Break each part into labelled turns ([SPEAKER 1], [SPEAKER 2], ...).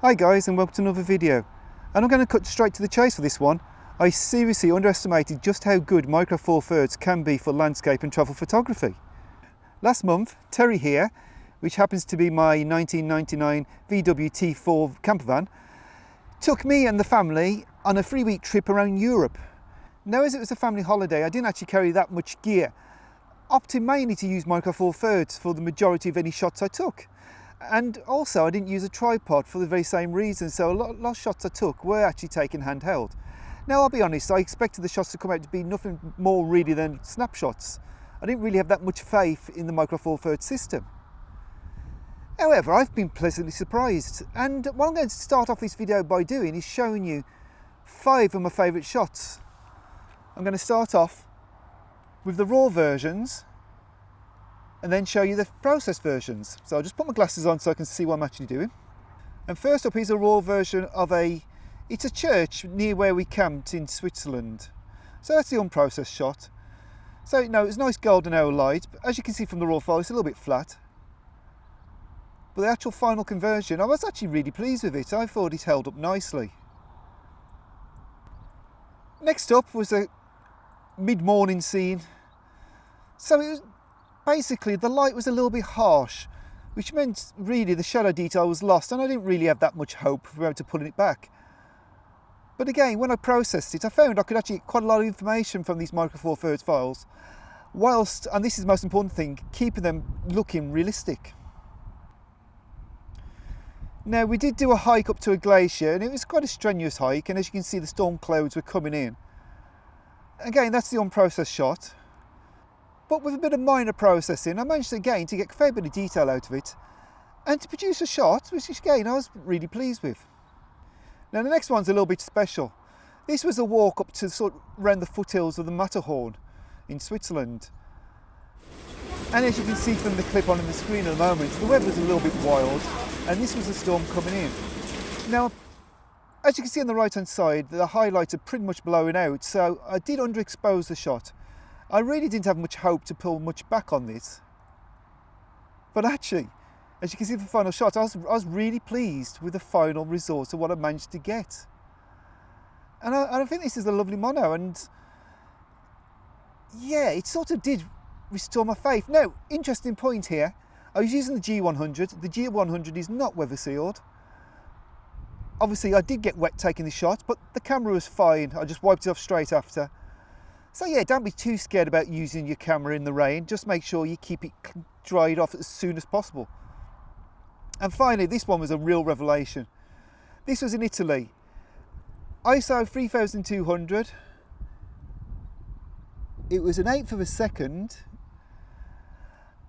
[SPEAKER 1] Hi guys, and welcome to another video. And I'm going to cut straight to the chase for this one. I seriously underestimated just how good Micro Four Thirds can be for landscape and travel photography. Last month, Terry here, which happens to be my 1999 VW T4 campervan, took me and the family on a 3-week trip around Europe. Now, as it was a family holiday, I didn't actually carry that much gear, opting mainly to use Micro Four Thirds for the majority of any shots I took. And also I didn't use a tripod for the very same reason, so a lot of shots I took were actually taken handheld. Now I'll be honest, I expected the shots to come out to be nothing more really than snapshots. I didn't really have that much faith in the Micro Four Thirds system. However, I've been pleasantly surprised, and what I'm going to start off this video by doing is showing you 5 of my favourite shots. I'm going to start off with the raw versions and then show you the processed versions. So I'll just put my glasses on so I can see what I'm actually doing. And first up is a raw version of it's a church near where we camped in Switzerland. So that's the unprocessed shot. So it's nice golden hour light, but as you can see from the raw file, it's a little bit flat. But the actual final conversion, I was actually really pleased with it. I thought it held up nicely. Next up was a mid-morning scene. So it was basically, the light was a little bit harsh, which meant really the shadow detail was lost, and I didn't really have that much hope for able to pulling it back. But again, when I processed it, I found I could actually get quite a lot of information from these Micro Four Thirds files, whilst, and this is the most important thing, keeping them looking realistic. Now, we did do a hike up to a glacier, and it was quite a strenuous hike, and as you can see, the storm clouds were coming in. Again, that's the unprocessed shot. But with a bit of minor processing, I managed again to get a fair bit of detail out of it and to produce a shot, which again I was really pleased with. Now the next one's a little bit special. This was a walk up to sort of around the foothills of the Matterhorn in Switzerland. And as you can see from the clip on the screen at the moment, the weather was a little bit wild and this was a storm coming in. Now, as you can see on the right hand side, the highlights are pretty much blowing out, so I did underexpose the shot. I really didn't have much hope to pull much back on this. But actually, as you can see from the final shot, I was really pleased with the final result of what I managed to get. And I think this is a lovely mono, and yeah, it sort of did restore my faith. Now, interesting point here, I was using the G100. The G100 is not weather sealed. Obviously, I did get wet taking the shot, but the camera was fine. I just wiped it off straight after. So yeah, don't be too scared about using your camera in the rain. Just make sure you keep it dried off as soon as possible. And finally, this one was a real revelation. This was in Italy. ISO 3200. It was an 1/8 of a second.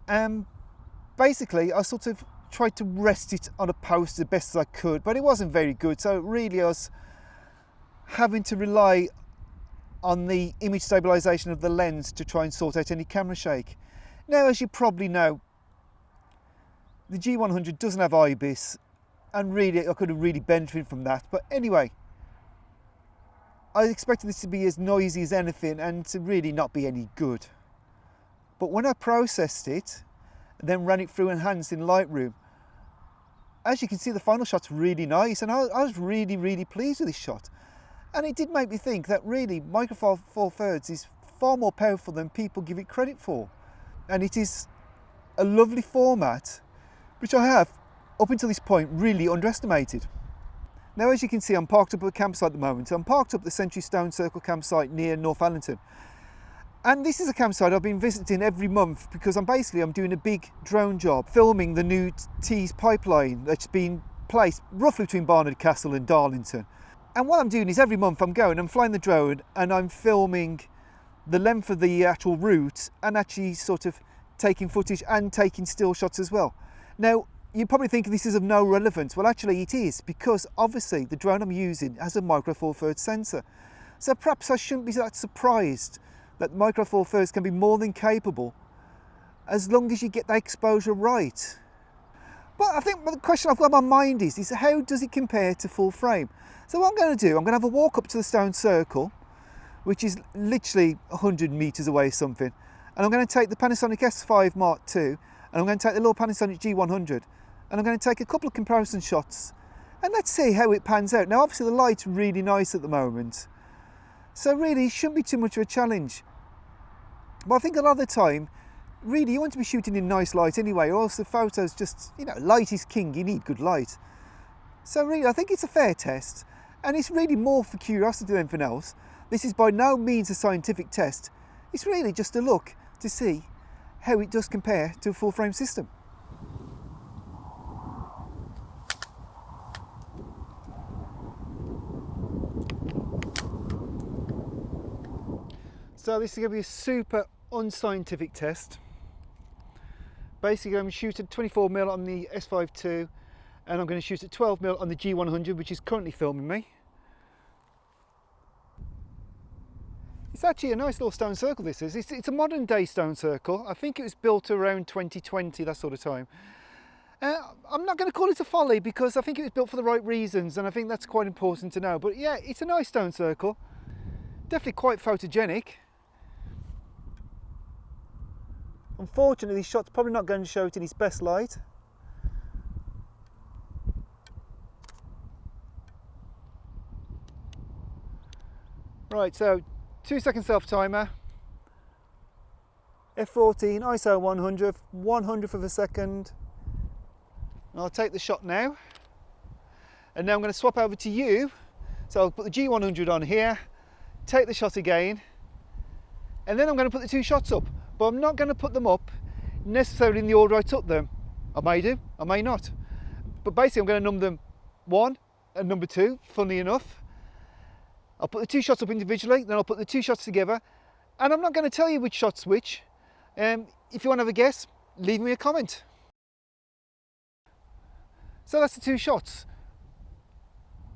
[SPEAKER 1] And basically, I sort of tried to rest it on a post as best as I could, but it wasn't very good. So really I was having to rely on the image stabilization of the lens to try and sort out any camera shake. Now, as you probably know, the G100 doesn't have IBIS, and really I could have really benefited from that. But anyway, I expected this to be as noisy as anything and to really not be any good. But when I processed it and then ran it through Enhanced in Lightroom, as you can see, the final shot's really nice, and I was really pleased with this shot. And it did make me think that really Micro Four Thirds is far more powerful than people give it credit for. And it is a lovely format, which I have, up until this point, really underestimated. Now, as you can see, I'm parked up at a campsite at the moment. I'm parked up at the Century Stone Circle campsite near Northallerton. And this is a campsite I've been visiting every month because I'm doing a big drone job, filming the new Tees pipeline that's been placed roughly between Barnard Castle and Darlington. And what I'm doing is every month I'm flying the drone and I'm filming the length of the actual route and actually sort of taking footage and taking still shots as well. Now, you probably think this is of no relevance. Well, actually it is, because obviously the drone I'm using has a Micro Four Thirds sensor. So perhaps I shouldn't be that surprised that Micro Four Thirds can be more than capable as long as you get that exposure right. But I think the question I've got in my mind is how does it compare to full frame? So what I'm going to do, I'm going to have a walk up to the Stone Circle, which is literally 100 metres away or something. And I'm going to take the Panasonic S5 Mark II, and I'm going to take the little Panasonic G100, and I'm going to take a couple of comparison shots And let's see how it pans out. Now obviously the light's really nice at the moment, so really it shouldn't be too much of a challenge. But I think a lot of the time, really you want to be shooting in nice light anyway, or else the photos just, you know, light is king, you need good light. So really I think it's a fair test, and it's really more for curiosity than anything else. This is by no means a scientific test, it's really just a look to see how it does compare to a full frame system. So this is going to be a super unscientific test. Basically I'm going to shoot at 24mm on the S5 II, and I'm going to shoot at 12mm on the G100, which is currently filming me. It's actually a nice little stone circle this is. It's a modern day stone circle. I think it was built around 2020, that sort of time. I'm not going to call it a folly because I think it was built for the right reasons, and I think that's quite important to know. But yeah, it's a nice stone circle. Definitely quite photogenic. Unfortunately, this shot's probably not going to show it in its best light. Right, so 2 second self timer, f14, ISO 100, 100th of a second. And I'll take the shot now. And now I'm going to swap over to you. So I'll put the G100 on here, take the shot again, and then I'm going to put the two shots up. But I'm not going to put them up necessarily in the order I took them. I may do, I may not. But basically I'm going to number them 1 and number 2, funny enough. I'll put the two shots up individually, then I'll put the two shots together, and I'm not going to tell you which shot's which. If you want to have a guess, leave me a comment. So that's the two shots.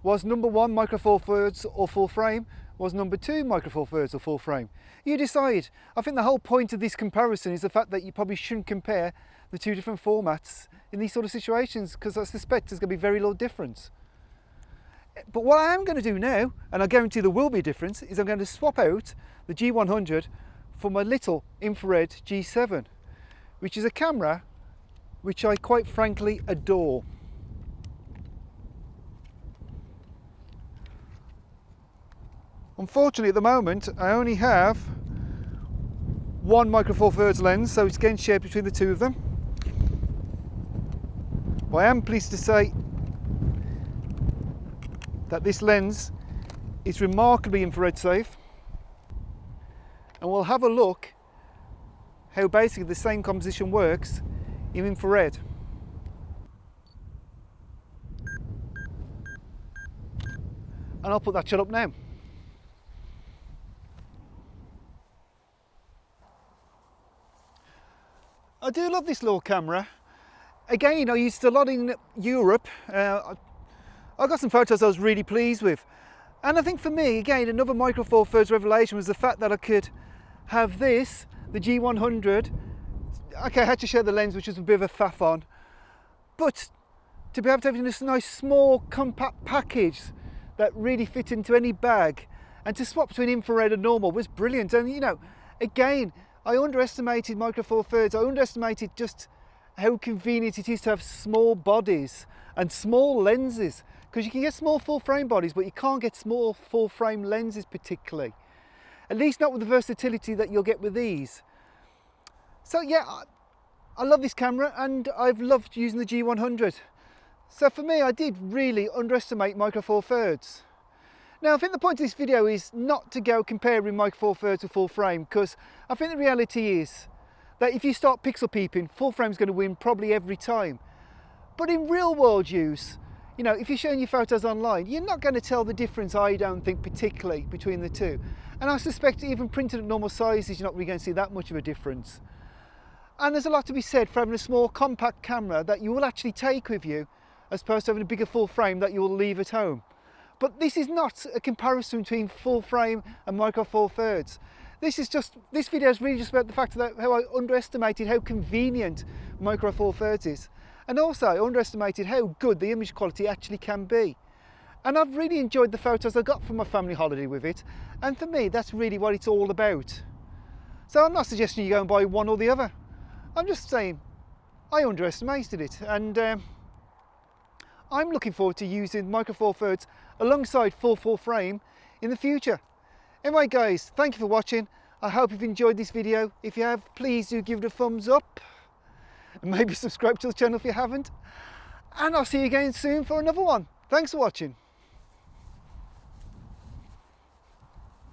[SPEAKER 1] Was number 1 micro four thirds or full frame? Was number 2 micro four thirds or full frame? You decide. I think the whole point of this comparison is the fact that you probably shouldn't compare the two different formats in these sort of situations, because I suspect there's going to be very little difference. But what I am going to do now, and I guarantee there will be a difference, is I'm going to swap out the G100 for my little infrared G7, which is a camera which I quite frankly adore. Unfortunately at the moment I only have one micro four thirds lens, so it's getting shared between the two of them. But I am pleased to say that this lens is remarkably infrared safe, and we'll have a look how basically the same composition works in infrared. And I'll put that shot up now. I do love this little camera. Again, I used it a lot in Europe. I got some photos I was really pleased with. And I think for me, again, another micro four thirds revelation was the fact that I could have this, the G100. Okay, I had to share the lens, which was a bit of a faff on. But to be able to have this nice small compact package that really fit into any bag, and to swap between infrared and normal was brilliant. And you know, again, I underestimated micro four thirds. I underestimated just how convenient it is to have small bodies and small lenses, because you can get small full frame bodies, but you can't get small full frame lenses particularly, at least not with the versatility that you'll get with these. So yeah, I love this camera, and I've loved using the G100. So for me, I did really underestimate micro four thirds. Now I think the point of this video is not to go comparing micro four thirds to full frame, because I think the reality is that if you start pixel peeping, full frame's going to win probably every time. But in real world use, you know, if you're showing your photos online, you're not going to tell the difference, I don't think, particularly between the two. And I suspect even printed at normal sizes, you're not really going to see that much of a difference. And there's a lot to be said for having a small compact camera that you will actually take with you, as opposed to having a bigger full frame that you will leave at home. But this is not a comparison between full frame and micro four thirds. This video is really just about the fact that how I underestimated how convenient micro four thirds is. And also I underestimated how good the image quality actually can be. And I've really enjoyed the photos I got from my family holiday with it. And for me, that's really what it's all about. So I'm not suggesting you go and buy one or the other. I'm just saying I underestimated it. And I'm looking forward to using Micro Four Thirds alongside full frame in the future. Anyway guys, thank you for watching. I hope you've enjoyed this video. If you have, please do give it a thumbs up and maybe subscribe to the channel if you haven't. And I'll see you again soon for another one. Thanks for watching.